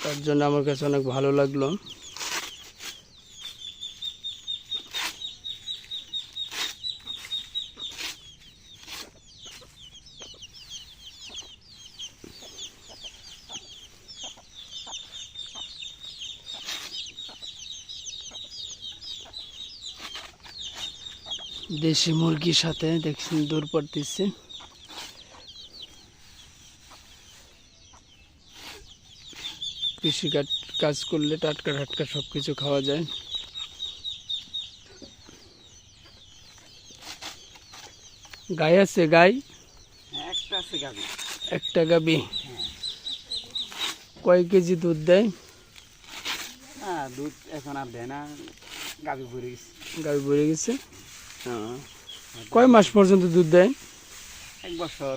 তার জন্য আমার কাছে অনেক ভালো লাগলো। দেশি মুরগির সাথে দেখছেন দূর পড়তেছে। কৃষি কাজ করলে টাটকা টাটকা সবকিছু খাওয়া যায়। গাই আছে? গাই একটা আছে গাবি। একটা গাবি। কয় কেজি দুধ দেয়? হ্যাঁ, দুধ এখন আর দেয় না, গাবি ভরে গেছে। গাবি ভরে গেছে। কয় মাস পর্যন্ত দুধ দেয়? 1 বছর,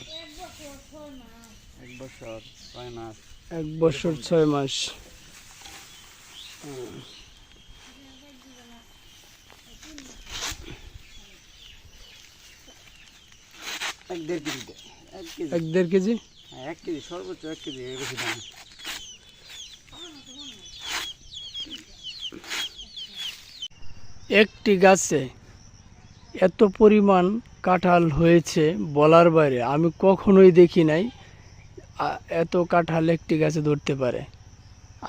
1 বছর 6 মাস। 1 বছর 6 মাস। এক দেড় কেজি দেয়। 1-1.5 কেজি? হ্যাঁ, 1 কেজি সর্বোচ্চ, 1 কেজি, এর বেশি দাম। একটি গাছে এত পরিমাণ কাঁঠাল হয়েছে বলার বাইরে। আমি কখনোই দেখি নাই এত কাঁঠাল একটি গাছে ধরতে পারে।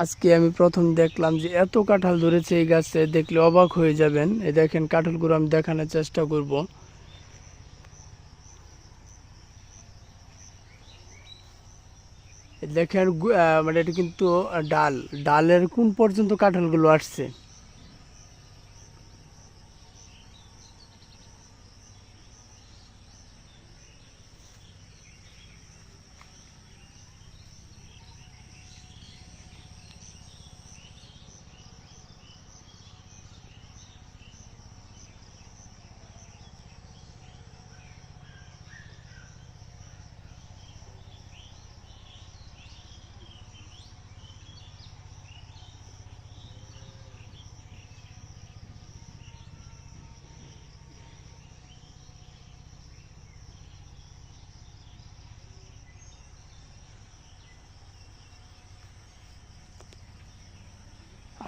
আজকে আমি প্রথম দেখলাম যে এত কাঁঠাল ধরেছে এই গাছে, দেখলে অবাক হয়ে যাবেন। এই দেখেন কাঁঠালগুলো আমি দেখানোর চেষ্টা করব। দেখেন মানে এটা কিন্তু ডালের কোন পর্যন্ত কাঁঠালগুলো আসছে।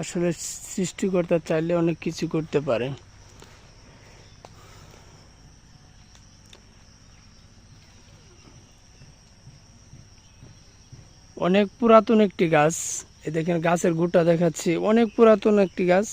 আসলে সৃষ্টিকর্তা চাইলে অনেক কিছু করতে পারে। অনেক পুরাতন একটি গাছ। এই দেখেন গাছের গোটা দেখাচ্ছি, অনেক পুরাতন একটি গাছ।